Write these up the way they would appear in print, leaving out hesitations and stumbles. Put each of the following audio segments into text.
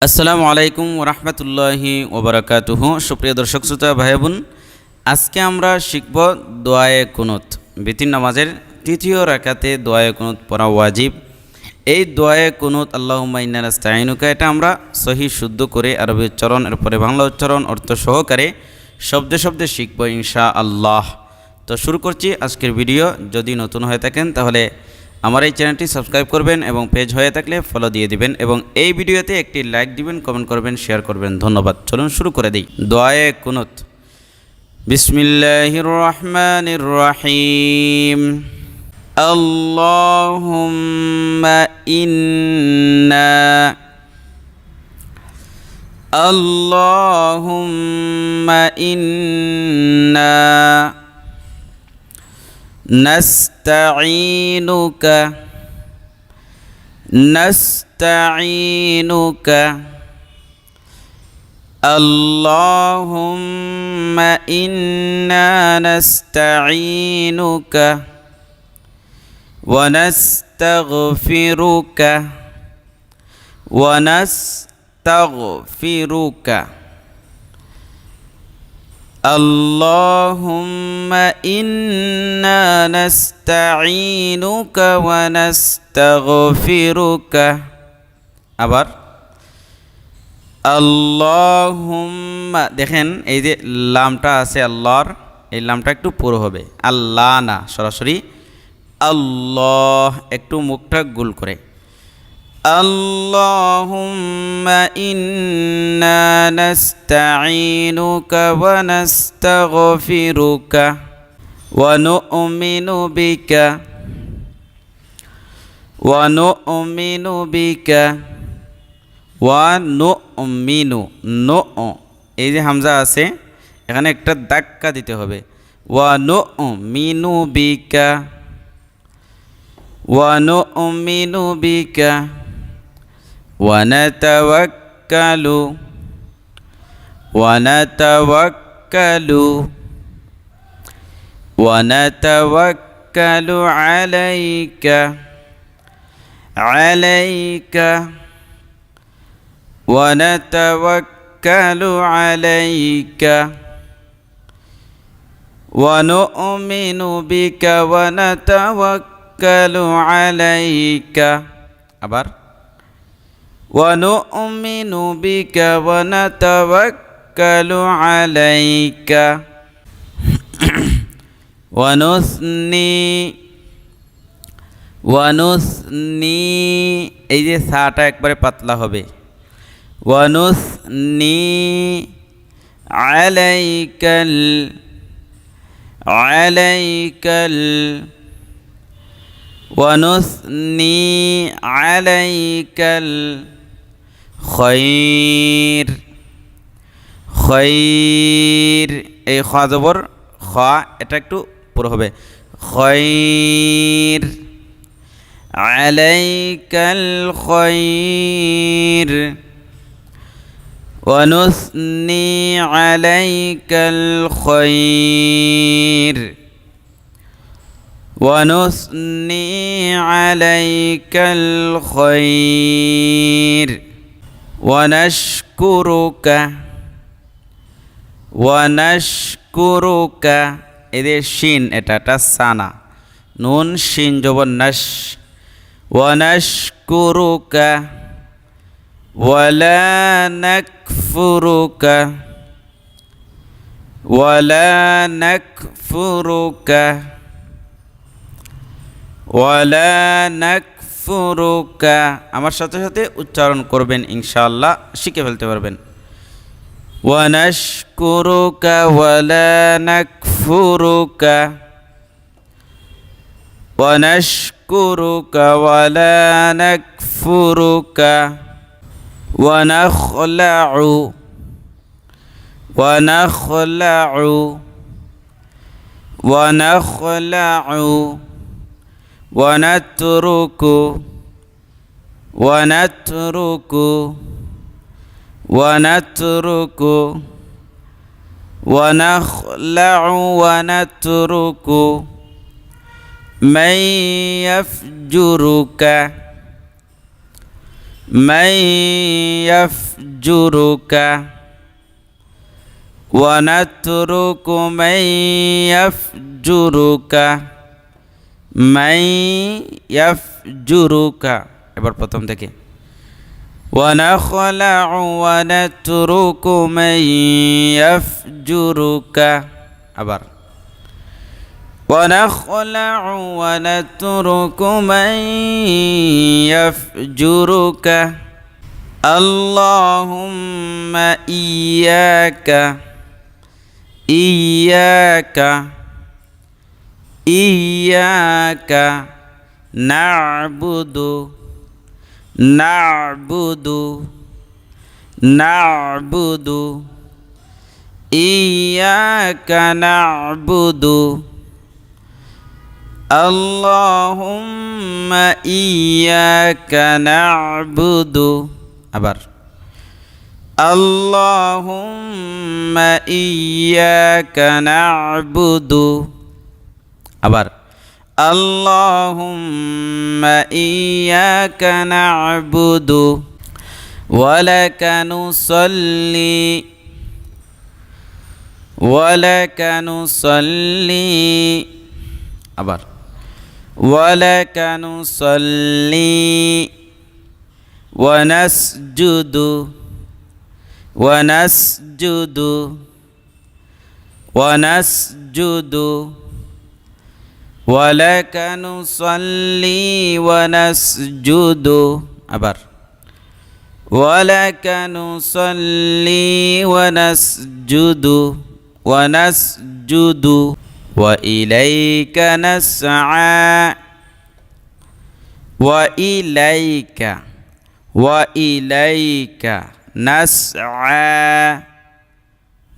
আসসালামু আলাইকুম ওরহমতুল্লাহি ওবরাকাতুহু। সুপ্রিয় দর্শক শ্রোতা ভাই বোন, আজকে আমরা শিখব দোয়ায়ে কুনুত। বিতির নামাজের তৃতীয় রাকাতে দোয়ায়ে কুনুত পড়া ওয়াজিব। এই দোয়ায়ে কুনুত আল্লাহুম্মা ইন্না নাস্তাঈনুকা, এটা আমরা সহি শুদ্ধ করে আরবি উচ্চারণ এরপরে বাংলা উচ্চারণ অর্থ সহকারে শব্দে শব্দে শিখব ইনশাআল্লাহ। তো শুরু করছি আজকের ভিডিও। যদি নতুন হয়ে থাকেন তাহলে আমার এই চ্যানেলটি সাবস্ক্রাইব করবেন এবং পেজ হয়ে থাকলে ফলো দিয়ে দিবেন এবং এই ভিডিওতে একটি লাইক দিবেন, কমেন্ট করবেন, শেয়ার করবেন। ধন্যবাদ। চলুন শুরু করে দিই। দোয়ায়ে কুনুত। বিসমিল্লাহির রহমানির রহিম। আল্লাহুম্মা ইন্না আল্লাহুম্মা ইন্না নাস্তাঈনুকা নাস্তাঈনুকা আল্লাহুম্মা ইন্না নাস্তাঈনুকা ওয়া নাস্তাগফিরুকা ওয়া নাস্তাগফিরুকা আল্লাহুম্মা ইন্না নাস্তাঈনুকা ওয়া নাস্তাগফিরুকা। আবার আল্লাহুম্মা, দেখেন এই যে লামটা আছে আল্লাহর, এই লামটা একটু পুরো হবে, আল্লাহ না, সরাসরি আল্লাহ, একটু মুখটা গোল করে। আল্লাহুম্মা ইন্না নাস্তাঈনুকা ওয়া নাস্তাগফিরুকা ওয়া নু'মিনু বিকা ওয়া নু'মিনু বিকা ওয়া নু'মিনু, নো, এই যে হামজা আছে এখানে একটা ধাক্কা দিতে হবে। ওয়া নু'মিনু বিকা ওয়া নু'মিনু বিকা ওয়া নাতাওয়াক্কালু ওয়া নাতাওয়াক্কালু ওয়া নাতাওয়াক্কালু আলাইকা আলাইকা ওয়া নাতাওয়াক্কালু আলাইকা ওয়া নু'মিনু বিকা ওয়া নাতাওয়াক্কালু আলাইকা। আবার ওয়া নু'মিনু বিকা ওয়া নাতাওয়াক্কালু আলাইকা ওয়া নুসনি, এই যে সাটা একবারে পাতলা হবে। ওয়া নুসনি আলাইকাল আলাইকাল ওয়া নুসনি আলাইকাল খৈর খৈর, এই খ জবর খ, এটা একটু পুরো হবে। খৈর আলাইকাল খৈর ওয়া নুসনি আলাইকাল খৈর ওয়া নুসনি আলাইকাল খৈর ওয়া নাশকুরুকা ওয়া নাশকুরুকা, এদের শিন, এটা সানা, নুন শিন জবর নাশ। ওয়া নাশকুরুকা ওয়া লা নাকফুরুকা ওয়া লা নাকফুরুকা ওয়া লা নাকফুরুকা। আমার সাথে সাথে উচ্চারণ করবেন, ইনশাআল্লাহ শিখে ফেলতে পারবেন। ওয়া নাশকুরুকা ওয়া লা নাকফুরুকা ওয়া নাশকুরুকা ওয়া লা নাকফুরুকা ওয়া নাখলাউ ওয়া নাখলাউ ওয়া নাখলাউ ওয়া নাতরুকু ওয়া নাতরুকু ওয়া নাতরুকু ওয়া নাখলাউ ওয়া নাতরুকু মান ইয়াফজুরুকা من يفجرك ونترك من يفجرك من يفجرك এবার প্রথম থেকে ونخلع ونترك من يفجرك আবার ونخلع ونترك من يفجرك اللهم إياك إياك إياك نعبد نعبد نعبد إياك نعبد اللهم إياك نعبد আবার اللهم إياك نعبد আবার اللهم إياك نعبد ولك نصلي ولك نصلي আবার ولك نصلي ونسجد ونسجد ونسجد ولك نصلي ونسجد আবার ولك نصلي ونسجد ونسجد وإليك نسعى وإليك وإليك نسعى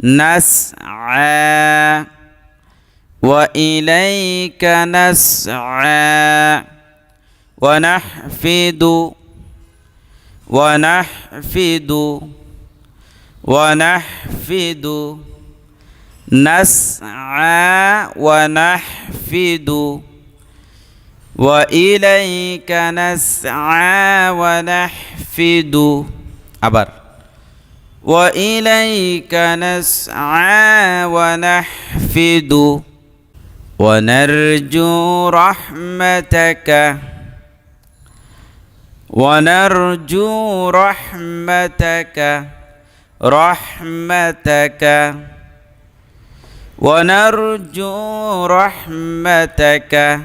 نسعى وإليك نسعى ونحفد ونحفد ونحفد نسعى ونحفد وإليك نسعى ونحفد আবার وإليك نسعى ونحفد ونرجو رحمتك ونرجو رحمتك رحمتك ونرجو رحمتك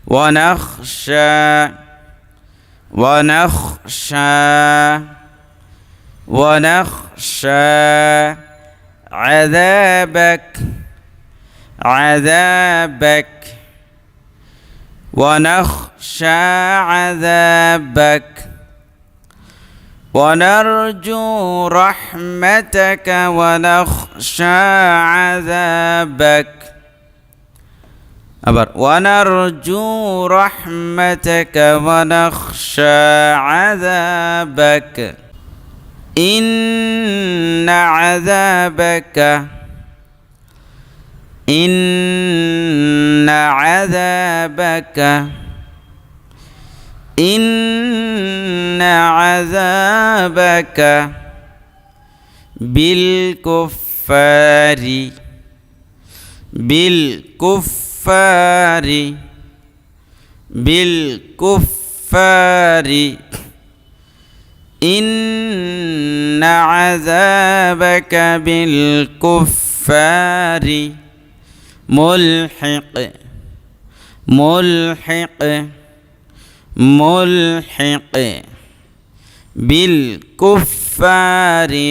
ونخشى ونخشى ونخشى عذابك عذابك ونخشى عذابك ونرجو رحمتك ونخشى عذابك আবার ونرجو رحمتك ونخشى عذابك إن عذابك إن عذابك إن عذابك بالكفار بالكفار بالكفار إن عذابك بالكفار ملحق ملحق ملحق بالكفار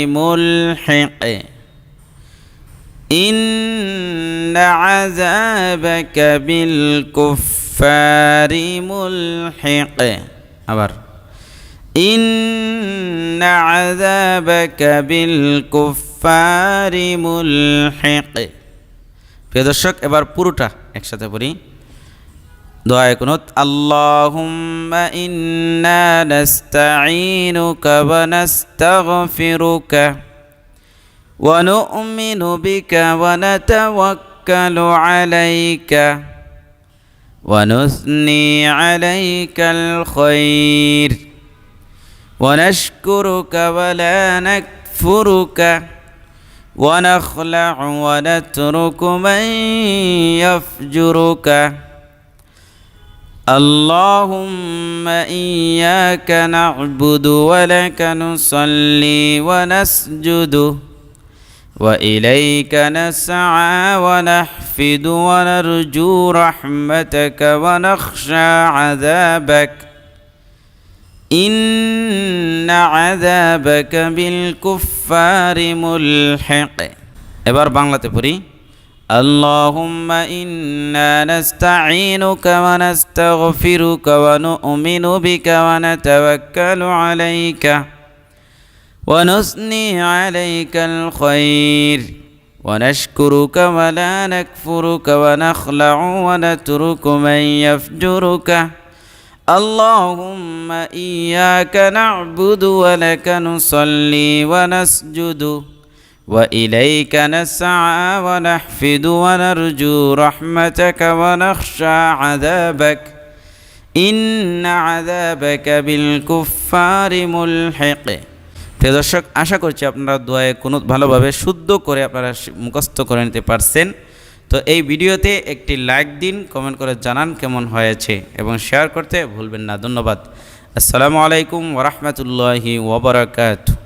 ملحق إن عذابك بالكفار ملحق আবার إن عذابك بالكفار ملحق প্রিয় দর্শক এবার পুরোটা একসাথে পড়ি দোয়া কুনুত আল্লাহুম্মা ইন্না নাস্তাঈনুকা ওয়া নাস্তাগফিরুকা ওয়া নু'মিনু বিকা ওয়া নাতাওয়াক্কালু আলাইকা ওয়া নুসনি আলাইকাল খায়র ونشكرك ولا نكفرك ونخلع ونترك من يفجرك اللهم إياك نعبد ولك نصلي ونسجد وإليك نسعى ونحفد ونرجو رحمتك ونخشى عذابك إن عذابك بالكفار ملحق এবার বাংলাতে পড়ি اللهم إنا نستعينك ونستغفرك ونؤمن بك ونتوكل عليك ونثني عليك الخير ونشكرك ولا نكفرك ونخلع ونترك من يفجرك اللهم إياك نعبد ولك نصلي ونسجد وإليك نسعى ونحفد ونرجو رحمتك ونخشى عذابك إن عذابك بالكفار ملحق প্রিয় দর্শক, আশা করছি আপনারা দোয়ায়ে কুনুত ভালোভাবে শুদ্ধ করে আপনারা মুখস্থ করে নিতে পারছেন। তো এই ভিডিওতে একটি লাইক দিন, কমেন্ট করে জানান কেমন হয়েছে এবং শেয়ার করতে ভুলবেন না। ধন্যবাদ। আসসালামু আলাইকুম ওয়া রাহমাতুল্লাহি ওয়া বারাকাতুহু।